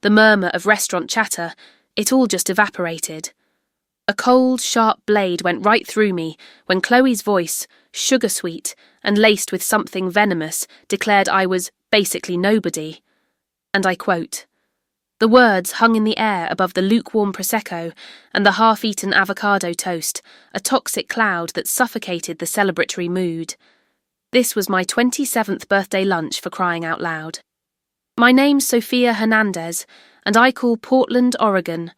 the murmur of restaurant chatter, it all just evaporated. A cold, sharp blade went right through me when Chloe's voice, sugar-sweet and laced with something venomous, declared I was basically nobody. And I quote, "The words hung in the air above the lukewarm Prosecco and the half-eaten avocado toast, a toxic cloud that suffocated the celebratory mood. This was my 27th birthday lunch, for crying out loud. My name's Sofia Hernandez, and I call Portland, Oregon,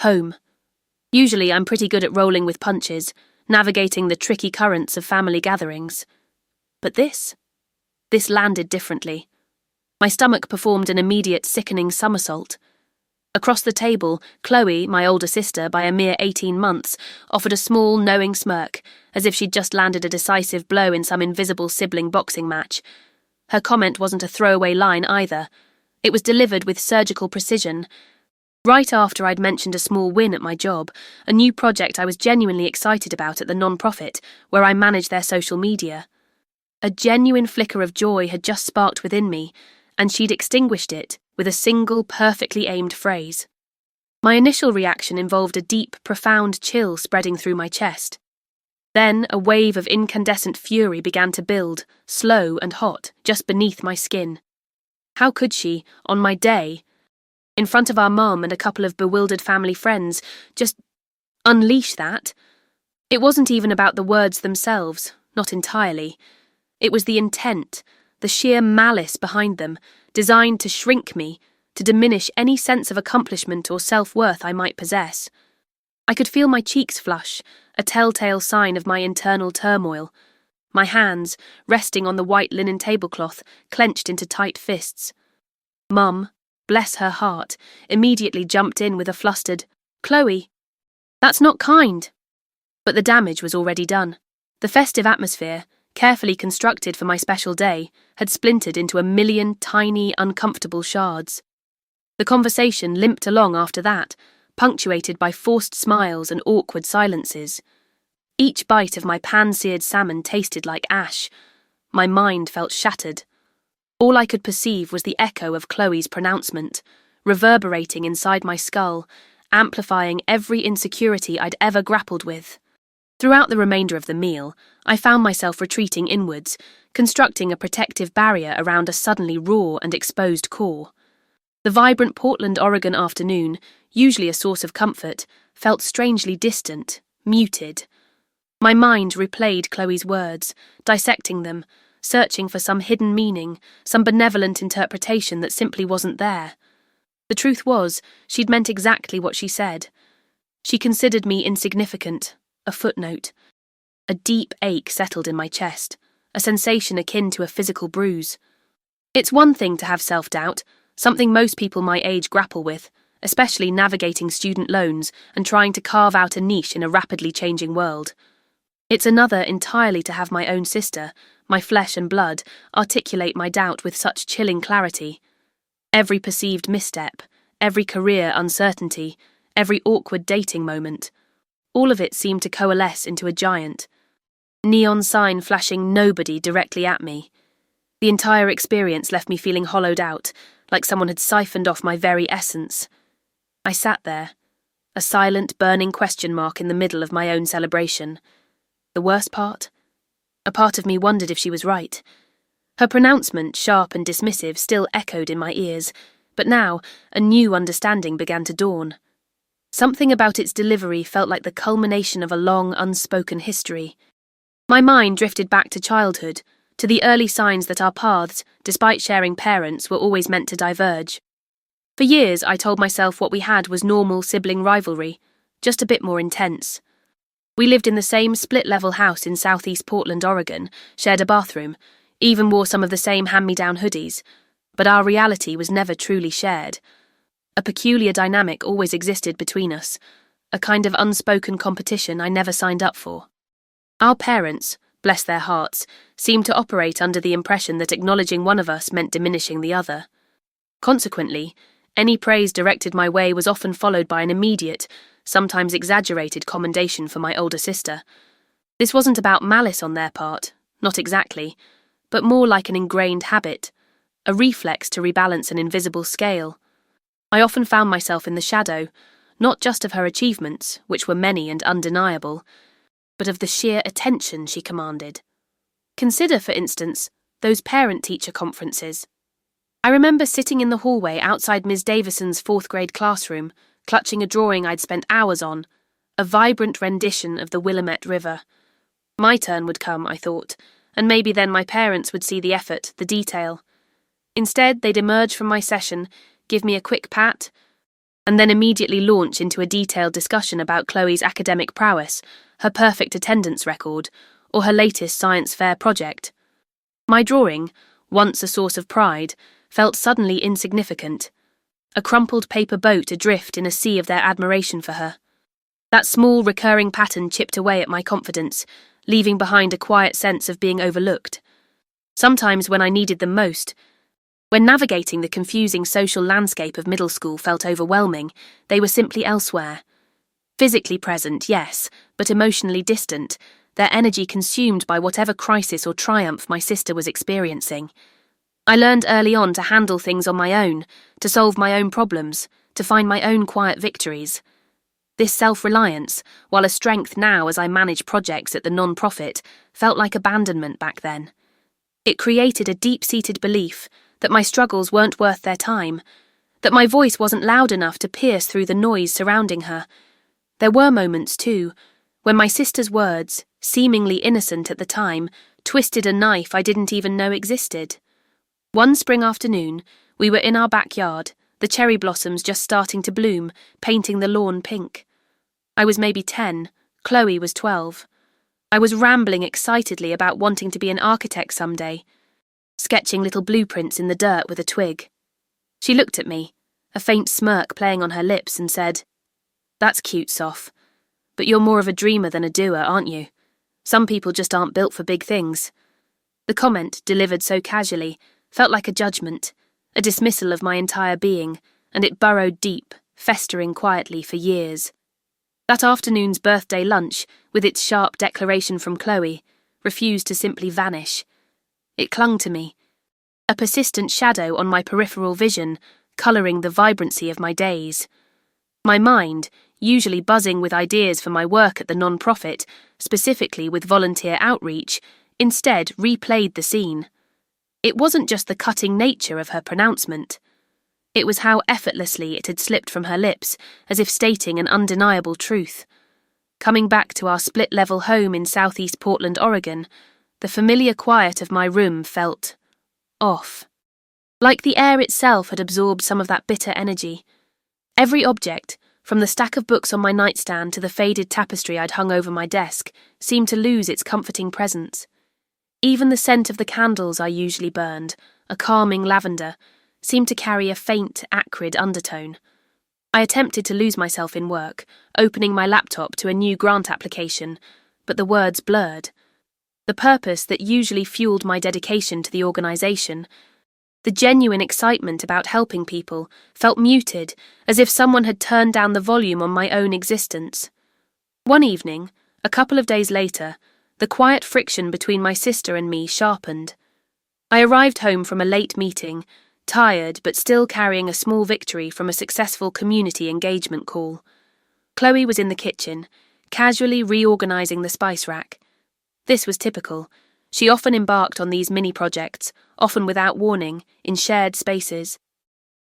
home. Usually I'm pretty good at rolling with punches, navigating the tricky currents of family gatherings. But this landed differently. My stomach performed an immediate sickening somersault. Across the table, Chloe, my older sister by a mere 18 months, offered a small, knowing smirk, as if she'd just landed a decisive blow in some invisible sibling boxing match. Her comment wasn't a throwaway line either. It was delivered with surgical precision. Right after I'd mentioned a small win at my job, a new project I was genuinely excited about at the non-profit, where I managed their social media. A genuine flicker of joy had just sparked within me, and she'd extinguished it with a single, perfectly aimed phrase. My initial reaction involved a deep, profound chill spreading through my chest. Then a wave of incandescent fury began to build, slow and hot, just beneath my skin. How could she, on my day, in front of our mum and a couple of bewildered family friends, just unleash that? It wasn't even about the words themselves, not entirely. It was the intent, the sheer malice behind them, designed to shrink me, to diminish any sense of accomplishment or self-worth I might possess. I could feel my cheeks flush, a telltale sign of my internal turmoil. My hands, resting on the white linen tablecloth, clenched into tight fists. Mum, bless her heart, immediately jumped in with a flustered, "Chloe, that's not kind." But the damage was already done. The festive atmosphere, carefully constructed for my special day, had splintered into a million tiny, uncomfortable shards. The conversation limped along after that, punctuated by forced smiles and awkward silences. Each bite of my pan-seared salmon tasted like ash. My mind felt shattered. All I could perceive was the echo of Chloe's pronouncement, reverberating inside my skull, amplifying every insecurity I'd ever grappled with. Throughout the remainder of the meal, I found myself retreating inwards, constructing a protective barrier around a suddenly raw and exposed core. The vibrant Portland, Oregon afternoon, usually a source of comfort, felt strangely distant, muted. My mind replayed Chloe's words, dissecting them, searching for some hidden meaning, some benevolent interpretation that simply wasn't there. The truth was, she'd meant exactly what she said. She considered me insignificant, a footnote. A deep ache settled in my chest, a sensation akin to a physical bruise. It's one thing to have self-doubt, something most people my age grapple with, especially navigating student loans and trying to carve out a niche in a rapidly changing world. It's another entirely to have my own sister, my flesh and blood, articulate my doubt with such chilling clarity. Every perceived misstep, every career uncertainty, every awkward dating moment, all of it seemed to coalesce into a giant. Neon sign flashing nobody directly at me. The entire experience left me feeling hollowed out, like someone had siphoned off my very essence. I sat there, a silent, burning question mark in the middle of my own celebration. The worst part? A part of me wondered if she was right. Her pronouncement, sharp and dismissive, still echoed in my ears, but now a new understanding began to dawn. Something about its delivery felt like the culmination of a long, unspoken history. My mind drifted back to childhood, to the early signs that our paths, despite sharing parents, were always meant to diverge. For years, I told myself what we had was normal sibling rivalry, just a bit more intense. We lived in the same split-level house in southeast Portland, Oregon, shared a bathroom, even wore some of the same hand-me-down hoodies, but our reality was never truly shared. A peculiar dynamic always existed between us, a kind of unspoken competition I never signed up for. Our parents, bless their hearts, seemed to operate under the impression that acknowledging one of us meant diminishing the other. Consequently, any praise directed my way was often followed by an immediate, sometimes exaggerated commendation for my older sister. This wasn't about malice on their part, not exactly, but more like an ingrained habit, a reflex to rebalance an invisible scale. I often found myself in the shadow, not just of her achievements, which were many and undeniable, but of the sheer attention she commanded. Consider, for instance, those parent-teacher conferences. I remember sitting in the hallway outside Ms. Davison's fourth-grade classroom, clutching a drawing I'd spent hours on, a vibrant rendition of the Willamette River. My turn would come, I thought, and maybe then my parents would see the effort, the detail. Instead, they'd emerge from my session, give me a quick pat, and then immediately launch into a detailed discussion about Chloe's academic prowess, her perfect attendance record, or her latest science fair project. My drawing, once a source of pride, felt suddenly insignificant, a crumpled paper boat adrift in a sea of their admiration for her. That small recurring pattern chipped away at my confidence, leaving behind a quiet sense of being overlooked. Sometimes when I needed them most, when navigating the confusing social landscape of middle school felt overwhelming, they were simply elsewhere. Physically present, yes, but emotionally distant, their energy consumed by whatever crisis or triumph my sister was experiencing. I learned early on to handle things on my own, to solve my own problems, to find my own quiet victories. This self-reliance, while a strength now as I manage projects at the non-profit, felt like abandonment back then. It created a deep-seated belief that my struggles weren't worth their time, that my voice wasn't loud enough to pierce through the noise surrounding her. There were moments, too, when my sister's words, seemingly innocent at the time, twisted a knife I didn't even know existed. One spring afternoon, we were in our backyard, the cherry blossoms just starting to bloom, painting the lawn pink. I was maybe 10, Chloe was 12. I was rambling excitedly about wanting to be an architect someday, sketching little blueprints in the dirt with a twig. She looked at me, a faint smirk playing on her lips, and said, "That's cute, Soph. But you're more of a dreamer than a doer, aren't you? Some people just aren't built for big things." The comment, delivered so casually, felt like a judgment, a dismissal of my entire being, and it burrowed deep, festering quietly for years. That afternoon's birthday lunch, with its sharp declaration from Chloe, refused to simply vanish. It clung to me, a persistent shadow on my peripheral vision, colouring the vibrancy of my days. My mind, usually buzzing with ideas for my work at the non-profit, specifically with volunteer outreach, instead replayed the scene. It wasn't just the cutting nature of her pronouncement. It was how effortlessly it had slipped from her lips, as if stating an undeniable truth. Coming back to our split-level home in southeast Portland, Oregon, the familiar quiet of my room felt off. Like the air itself had absorbed some of that bitter energy. Every object, from the stack of books on my nightstand to the faded tapestry I'd hung over my desk, seemed to lose its comforting presence. Even the scent of the candles I usually burned, a calming lavender, seemed to carry a faint, acrid undertone. I attempted to lose myself in work, opening my laptop to a new grant application, but the words blurred. The purpose that usually fueled my dedication to the organisation, the genuine excitement about helping people, felt muted, as if someone had turned down the volume on my own existence. One evening, a couple of days later, the quiet friction between my sister and me sharpened. I arrived home from a late meeting, tired but still carrying a small victory from a successful community engagement call. Chloe was in the kitchen, casually reorganising the spice rack. This was typical. She often embarked on these mini-projects, often without warning, in shared spaces.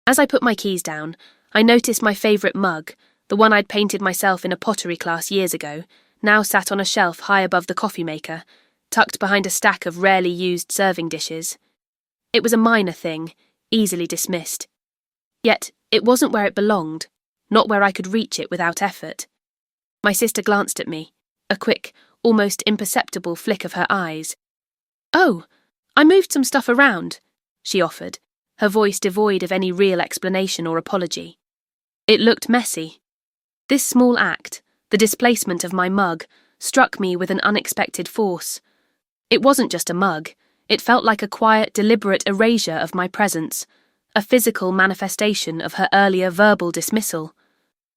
As I put my keys down, I noticed my favourite mug, the one I'd painted myself in a pottery class years ago, now sat on a shelf high above the coffee maker, tucked behind a stack of rarely used serving dishes. It was a minor thing, easily dismissed. Yet it wasn't where it belonged, not where I could reach it without effort. My sister glanced at me, a quick, almost imperceptible flick of her eyes. "Oh, I moved some stuff around," she offered, her voice devoid of any real explanation or apology. It looked messy. This small act, the displacement of my mug, struck me with an unexpected force. It wasn't just a mug. It felt like a quiet, deliberate erasure of my presence, a physical manifestation of her earlier verbal dismissal.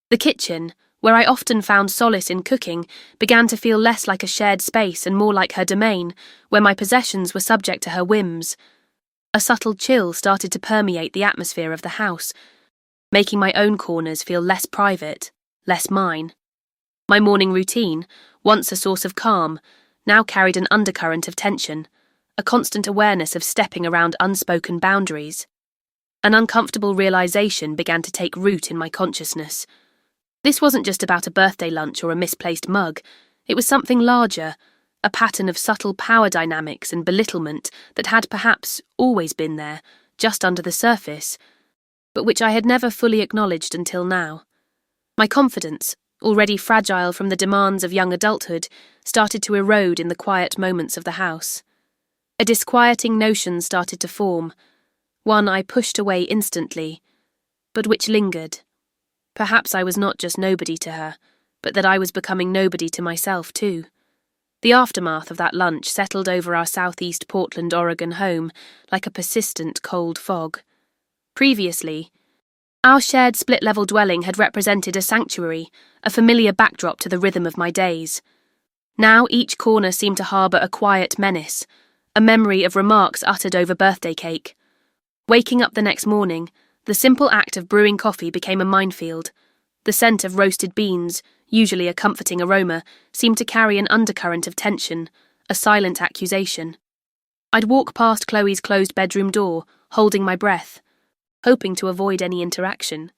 The kitchen, where I often found solace in cooking, began to feel less like a shared space and more like her domain, where my possessions were subject to her whims. A subtle chill started to permeate the atmosphere of the house. making my own corners feel less private, less mine. My morning routine, once a source of calm, now carried an undercurrent of tension, a constant awareness of stepping around unspoken boundaries. An uncomfortable realization began to take root in my consciousness. This wasn't just about a birthday lunch or a misplaced mug. It was something larger, a pattern of subtle power dynamics and belittlement that had perhaps always been there, just under the surface, but which I had never fully acknowledged until now. My confidence, already fragile from the demands of young adulthood, started to erode in the quiet moments of the house. A disquieting notion started to form, one I pushed away instantly, but which lingered. Perhaps I was not just nobody to her, but that I was becoming nobody to myself too. The aftermath of that lunch settled over our southeast Portland, Oregon home like a persistent cold fog. Previously, our shared split-level dwelling had represented a sanctuary, a familiar backdrop to the rhythm of my days. Now each corner seemed to harbour a quiet menace, a memory of remarks uttered over birthday cake. Waking up the next morning, the simple act of brewing coffee became a minefield. The scent of roasted beans, usually a comforting aroma, seemed to carry an undercurrent of tension, a silent accusation. I'd walk past Chloe's closed bedroom door, holding my breath, hoping to avoid any interaction.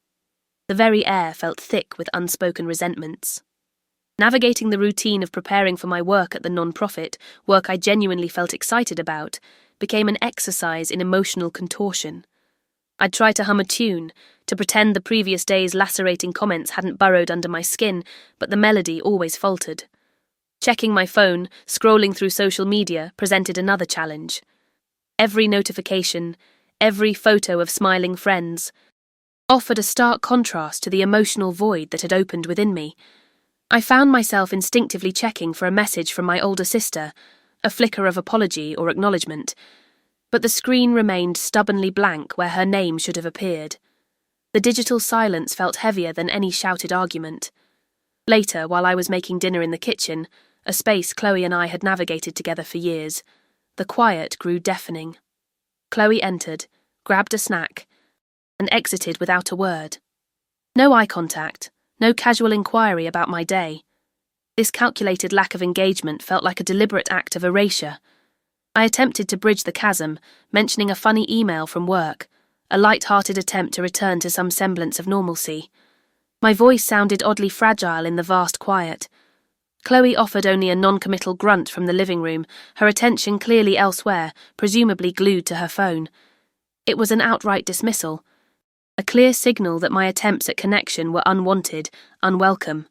The very air felt thick with unspoken resentments. Navigating the routine of preparing for my work at the non-profit, work I genuinely felt excited about, became an exercise in emotional contortion. I'd try to hum a tune, to pretend the previous day's lacerating comments hadn't burrowed under my skin, but the melody always faltered. Checking my phone, scrolling through social media, presented another challenge. Every notification, every photo of smiling friends, offered a stark contrast to the emotional void that had opened within me. I found myself instinctively checking for a message from my older sister, a flicker of apology or acknowledgement, but the screen remained stubbornly blank where her name should have appeared. The digital silence felt heavier than any shouted argument. Later, while I was making dinner in the kitchen, a space Chloe and I had navigated together for years, the quiet grew deafening. Chloe entered, grabbed a snack, and exited without a word. No eye contact, no casual inquiry about my day. This calculated lack of engagement felt like a deliberate act of erasure. I attempted to bridge the chasm, mentioning a funny email from work, a light-hearted attempt to return to some semblance of normalcy. My voice sounded oddly fragile in the vast quiet. Chloe offered only a non-committal grunt from the living room, her attention clearly elsewhere, presumably glued to her phone. It was an outright dismissal, a clear signal that my attempts at connection were unwanted, unwelcome.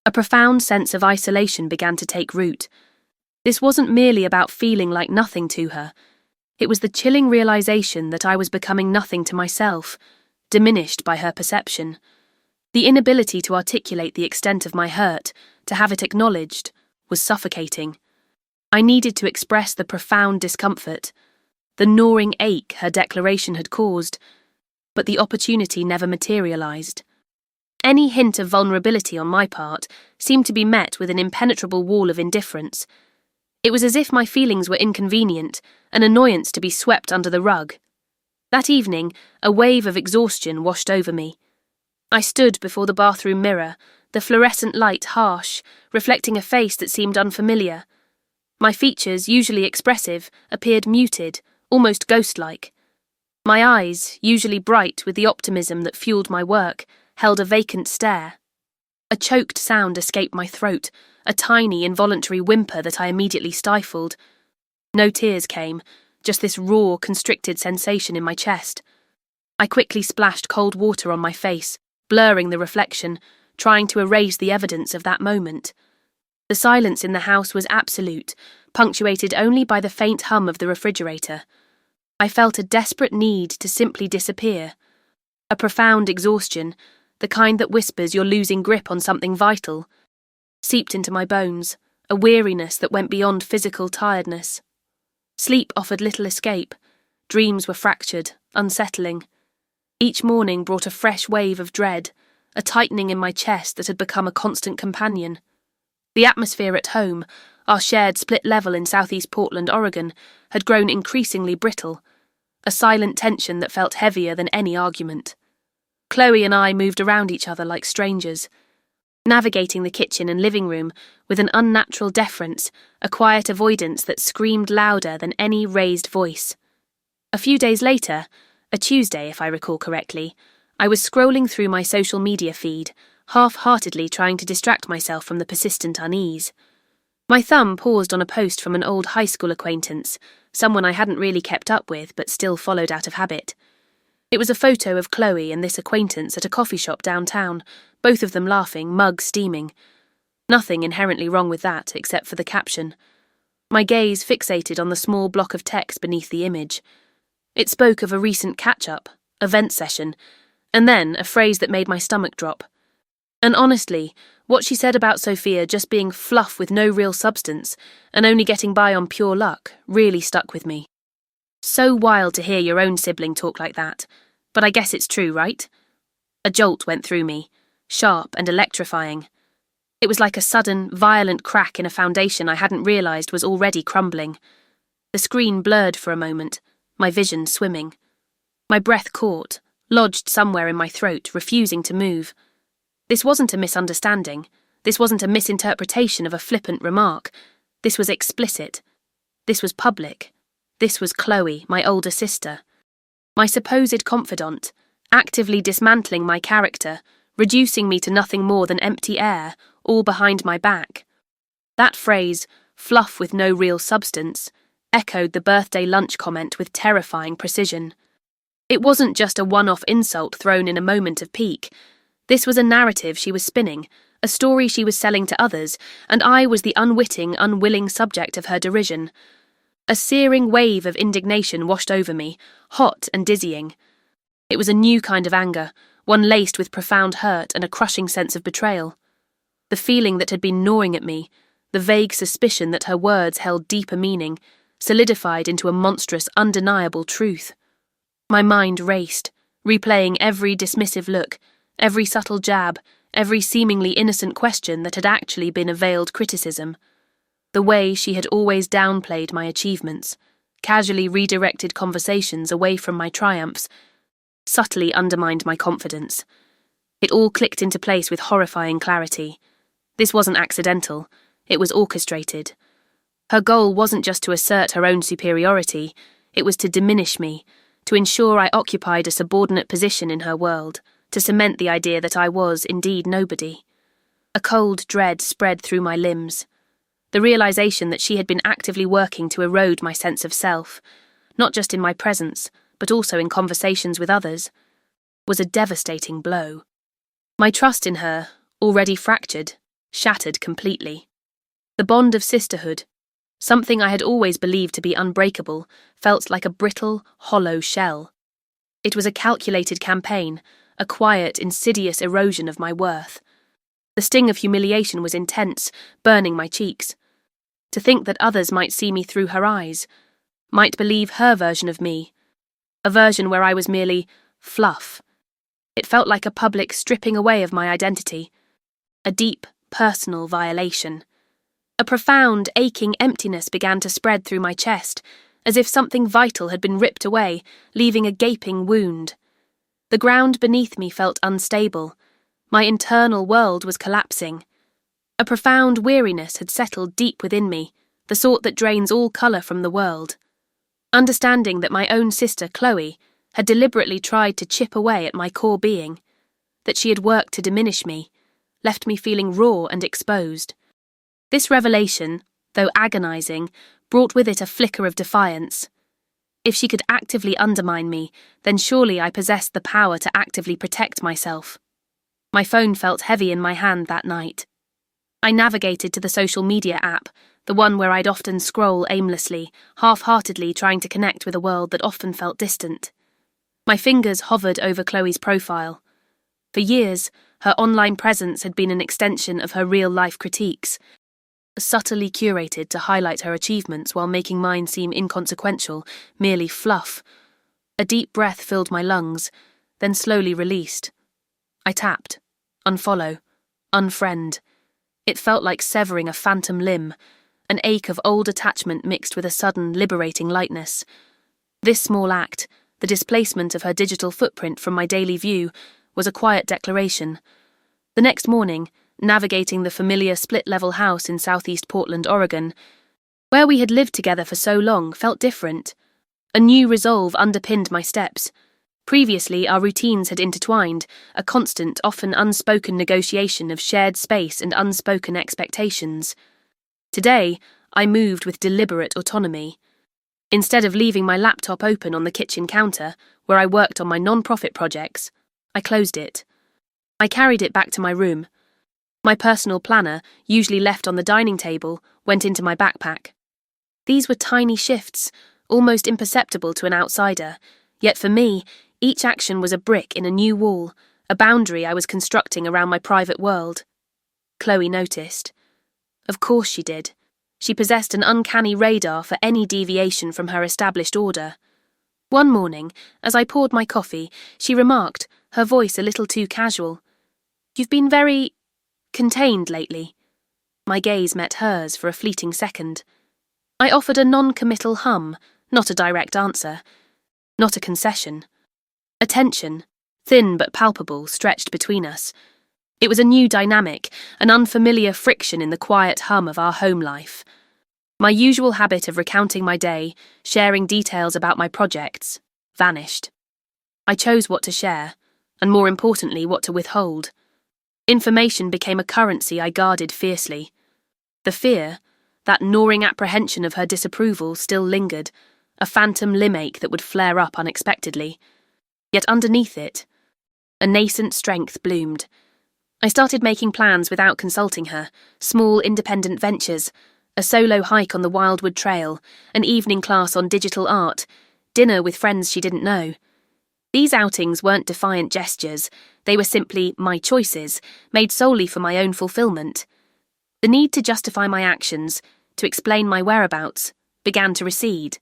A profound sense of isolation began to take root. This wasn't merely about feeling like nothing to her. It was the chilling realization that I was becoming nothing to myself, diminished by her perception. The inability to articulate the extent of my hurt, to have it acknowledged, was suffocating. I needed to express the profound discomfort, the gnawing ache her declaration had caused, but the opportunity never materialized. Any hint of vulnerability on my part seemed to be met with an impenetrable wall of indifference. It was as if my feelings were inconvenient, an annoyance to be swept under the rug. That evening, a wave of exhaustion washed over me. I stood before the bathroom mirror, the fluorescent light harsh, reflecting a face that seemed unfamiliar. My features, usually expressive, appeared muted, almost ghost-like. My eyes, usually bright with the optimism that fueled my work, held a vacant stare. A choked sound escaped my throat, a tiny, involuntary whimper that I immediately stifled. No tears came, just this raw, constricted sensation in my chest. I quickly splashed cold water on my face, blurring the reflection, trying to erase the evidence of that moment. The silence in the house was absolute, punctuated only by the faint hum of the refrigerator. I felt a desperate need to simply disappear. A profound exhaustion, the kind that whispers you're losing grip on something vital, seeped into my bones, a weariness that went beyond physical tiredness. Sleep offered little escape. Dreams were fractured, unsettling. Each morning brought a fresh wave of dread, a tightening in my chest that had become a constant companion. The atmosphere at home, our shared split level in southeast Portland, Oregon, had grown increasingly brittle, a silent tension that felt heavier than any argument. Chloe and I moved around each other like strangers, navigating the kitchen and living room with an unnatural deference, a quiet avoidance that screamed louder than any raised voice. A few days later, a Tuesday if I recall correctly, I was scrolling through my social media feed, half-heartedly trying to distract myself from the persistent unease. My thumb paused on a post from an old high school acquaintance, someone I hadn't really kept up with but still followed out of habit. It was a photo of Chloe and this acquaintance at a coffee shop downtown, both of them laughing, mugs steaming. Nothing inherently wrong with that, except for the caption. My gaze fixated on the small block of text beneath the image. It spoke of a recent catch-up, a vent session, and then a phrase that made my stomach drop. And honestly, what she said about Sofia just being fluff with no real substance and only getting by on pure luck really stuck with me. So wild to hear your own sibling talk like that, but I guess it's true, right? A jolt went through me, sharp and electrifying. It was like a sudden, violent crack in a foundation I hadn't realised was already crumbling. The screen blurred for a moment, my vision swimming. My breath caught, lodged somewhere in my throat, refusing to move. This wasn't a misunderstanding. This wasn't a misinterpretation of a flippant remark. This was explicit. This was public. This was Chloe, my older sister. My supposed confidant, actively dismantling my character, reducing me to nothing more than empty air, all behind my back. That phrase, fluff with no real substance, echoed the birthday lunch comment with terrifying precision. It wasn't just a one-off insult thrown in a moment of pique. This was a narrative she was spinning, a story she was selling to others, and I was the unwitting, unwilling subject of her derision. A searing wave of indignation washed over me, hot and dizzying. It was a new kind of anger, one laced with profound hurt and a crushing sense of betrayal. The feeling that had been gnawing at me, the vague suspicion that her words held deeper meaning, solidified into a monstrous, undeniable truth. My mind raced, replaying every dismissive look, every subtle jab, every seemingly innocent question that had actually been a veiled criticism. The way she had always downplayed my achievements, casually redirected conversations away from my triumphs, subtly undermined my confidence. It all clicked into place with horrifying clarity. This wasn't accidental, it was orchestrated. Her goal wasn't just to assert her own superiority, it was to diminish me, to ensure I occupied a subordinate position in her world, to cement the idea that I was indeed nobody. A cold dread spread through my limbs. The realization that she had been actively working to erode my sense of self, not just in my presence, but also in conversations with others, was a devastating blow. My trust in her, already fractured, shattered completely. The bond of sisterhood, something I had always believed to be unbreakable, felt like a brittle, hollow shell. It was a calculated campaign, a quiet, insidious erosion of my worth. The sting of humiliation was intense, burning my cheeks. To think that others might see me through her eyes, might believe her version of me, a version where I was merely fluff. It felt like a public stripping away of my identity, a deep, personal violation. A profound, aching emptiness began to spread through my chest, as if something vital had been ripped away, leaving a gaping wound. The ground beneath me felt unstable. My internal world was collapsing. A profound weariness had settled deep within me, the sort that drains all colour from the world. Understanding that my own sister, Chloe, had deliberately tried to chip away at my core being, that she had worked to diminish me, left me feeling raw and exposed. This revelation, though agonising, brought with it a flicker of defiance. If she could actively undermine me, then surely I possessed the power to actively protect myself. My phone felt heavy in my hand that night. I navigated to the social media app, the one where I'd often scroll aimlessly, half-heartedly trying to connect with a world that often felt distant. My fingers hovered over Chloe's profile. For years, her online presence had been an extension of her real-life critiques, subtly curated to highlight her achievements while making mine seem inconsequential, merely fluff. A deep breath filled my lungs, then slowly released. I tapped. Unfollow. Unfriend. It felt like severing a phantom limb, an ache of old attachment mixed with a sudden, liberating lightness. This small act, the displacement of her digital footprint from my daily view, was a quiet declaration. The next morning, navigating the familiar split-level house in southeast Portland, Oregon, where we had lived together for so long, felt different. A new resolve underpinned my steps. Previously, our routines had intertwined, a constant, often unspoken negotiation of shared space and unspoken expectations. Today, I moved with deliberate autonomy. Instead of leaving my laptop open on the kitchen counter, where I worked on my non-profit projects, I closed it. I carried it back to my room. My personal planner, usually left on the dining table, went into my backpack. These were tiny shifts, almost imperceptible to an outsider, yet for me, each action was a brick in a new wall, a boundary I was constructing around my private world. Chloe noticed. Of course she did. She possessed an uncanny radar for any deviation from her established order. One morning, as I poured my coffee, she remarked, her voice a little too casual, "You've been very contained lately." My gaze met hers for a fleeting second. I offered a non-committal hum, not a direct answer, not a concession. A tension, thin but palpable, stretched between us. It was a new dynamic, an unfamiliar friction in the quiet hum of our home life. My usual habit of recounting my day, sharing details about my projects, vanished. I chose what to share, and more importantly, what to withhold. Information became a currency I guarded fiercely. The fear, that gnawing apprehension of her disapproval, still lingered, a phantom limache that would flare up unexpectedly. Yet underneath it, a nascent strength bloomed. I started making plans without consulting her, small independent ventures, a solo hike on the Wildwood Trail, an evening class on digital art, dinner with friends she didn't know. These outings weren't defiant gestures, they were simply my choices, made solely for my own fulfillment. The need to justify my actions, to explain my whereabouts, began to recede.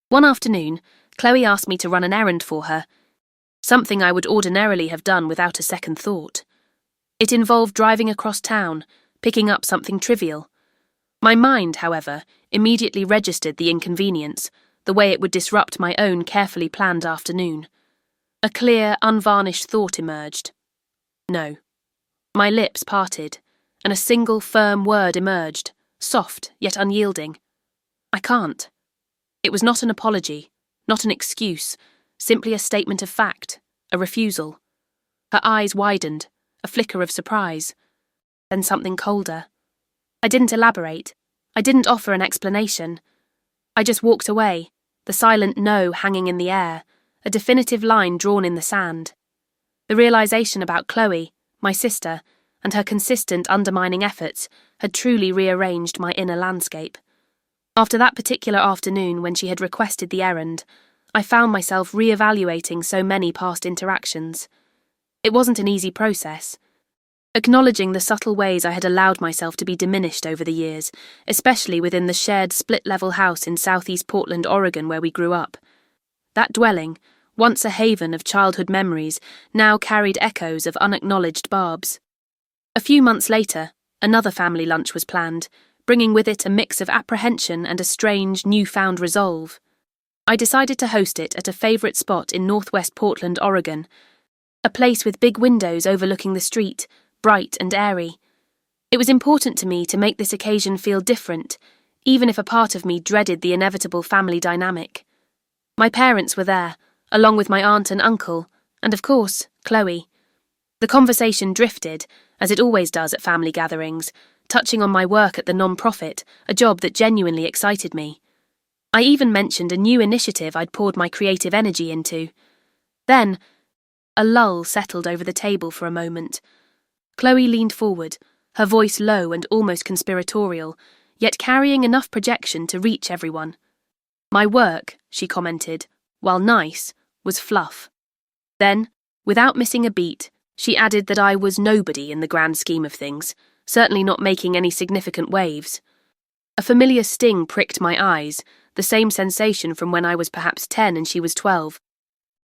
One afternoon, Chloe asked me to run an errand for her, something I would ordinarily have done without a second thought. It involved driving across town, picking up something trivial. My mind, however, immediately registered the inconvenience, the way it would disrupt my own carefully planned afternoon. A clear, unvarnished thought emerged. No. My lips parted, and a single firm word emerged, soft yet unyielding. I can't. It was not an apology, not an excuse, simply a statement of fact, a refusal. Her eyes widened, a flicker of surprise, then something colder. I didn't elaborate. I didn't offer an explanation. I just walked away, the silent no hanging in the air, a definitive line drawn in the sand. The realization about Chloe, my sister, and her consistent undermining efforts had truly rearranged my inner landscape. After that particular afternoon when she had requested the errand, I found myself re-evaluating so many past interactions. It wasn't an easy process. Acknowledging the subtle ways I had allowed myself to be diminished over the years, especially within the shared split-level house in southeast Portland, Oregon, where we grew up. That dwelling, once a haven of childhood memories, now carried echoes of unacknowledged barbs. A few months later, another family lunch was planned, bringing with it a mix of apprehension and a strange, newfound resolve. I decided to host it at a favourite spot in northwest Portland, Oregon, a place with big windows overlooking the street, bright and airy. It was important to me to make this occasion feel different, even if a part of me dreaded the inevitable family dynamic. My parents were there, along with my aunt and uncle, and of course, Chloe. The conversation drifted, as it always does at family gatherings, touching on my work at the non-profit, a job that genuinely excited me. I even mentioned a new initiative I'd poured my creative energy into. Then, a lull settled over the table for a moment. Chloe leaned forward, her voice low and almost conspiratorial, yet carrying enough projection to reach everyone. My work, she commented, while nice, was fluff. Then, without missing a beat, she added that I was nobody in the grand scheme of things, certainly not making any significant waves. A familiar sting pricked my eyes, the same sensation from when I was perhaps 10 and she was 12.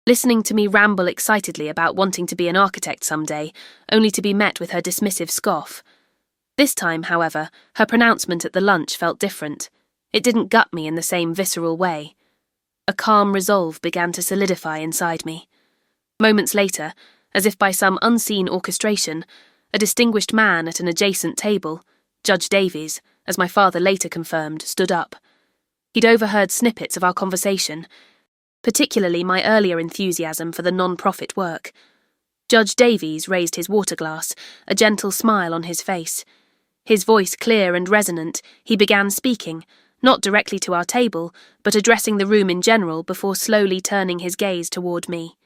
Listening to me ramble excitedly about wanting to be an architect someday, only to be met with her dismissive scoff. This time, however, her pronouncement at the lunch felt different. It didn't gut me in the same visceral way. A calm resolve began to solidify inside me. Moments later, As if by some unseen orchestration, a distinguished man at an adjacent table, Judge Davies, as my father later confirmed, stood up. He'd overheard snippets of our conversation, particularly my earlier enthusiasm for the non-profit work. Judge Davies raised his water glass, a gentle smile on his face. His voice clear and resonant, he began speaking, not directly to our table, but addressing the room in general before slowly turning his gaze toward me.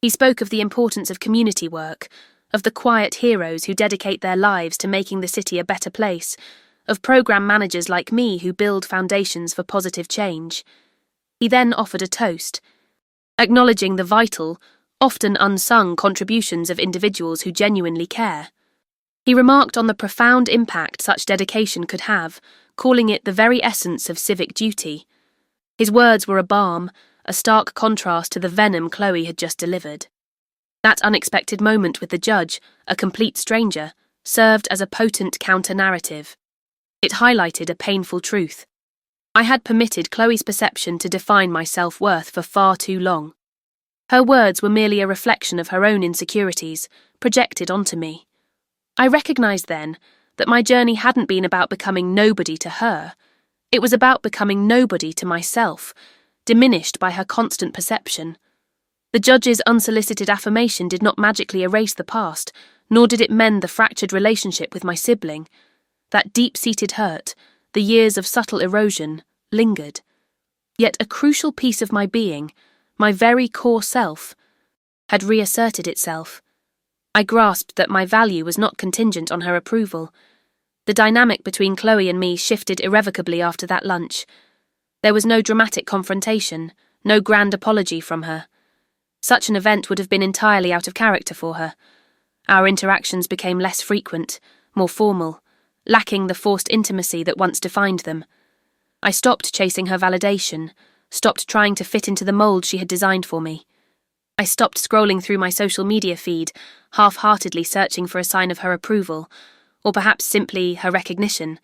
He spoke of the importance of community work, of the quiet heroes who dedicate their lives to making the city a better place, of program managers like me who build foundations for positive change. He then offered a toast, acknowledging the vital, often unsung contributions of individuals who genuinely care. He remarked on the profound impact such dedication could have, calling it the very essence of civic duty. His words were a balm, a stark contrast to the venom Chloe had just delivered. That unexpected moment with the judge, a complete stranger, served as a potent counter-narrative. It highlighted a painful truth. I had permitted Chloe's perception to define my self-worth for far too long. Her words were merely a reflection of her own insecurities, projected onto me. I recognized then that my journey hadn't been about becoming nobody to her. It was about becoming nobody to myself, diminished by her constant perception. The judge's unsolicited affirmation did not magically erase the past, nor did it mend the fractured relationship with my sibling. That deep-seated hurt, the years of subtle erosion, lingered. Yet a crucial piece of my being, my very core self, had reasserted itself. I grasped that my value was not contingent on her approval. The dynamic between Chloe and me shifted irrevocably after that lunch. There was no dramatic confrontation, no grand apology from her. Such an event would have been entirely out of character for her. Our interactions became less frequent, more formal, lacking the forced intimacy that once defined them. I stopped chasing her validation, stopped trying to fit into the mold she had designed for me. I stopped scrolling through my social media feed, half-heartedly searching for a sign of her approval, or perhaps simply her recognition.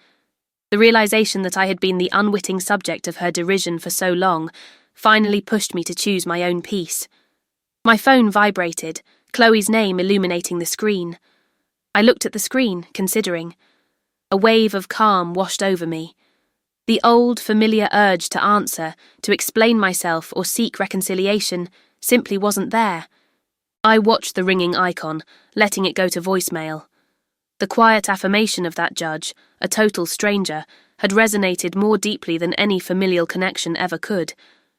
The realization that I had been the unwitting subject of her derision for so long finally pushed me to choose my own peace. My phone vibrated, Chloe's name illuminating the screen. I looked at the screen, considering. A wave of calm washed over me. The old, familiar urge to answer, to explain myself or seek reconciliation, simply wasn't there. I watched the ringing icon, letting it go to voicemail. The quiet affirmation of that judge, a total stranger, had resonated more deeply than any familial connection ever could,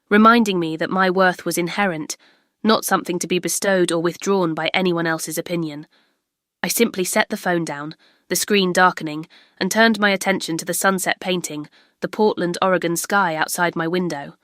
reminding me that my worth was inherent, not something to be bestowed or withdrawn by anyone else's opinion. I simply set the phone down, the screen darkening, and turned my attention to the sunset painting, the Portland, Oregon sky outside my window.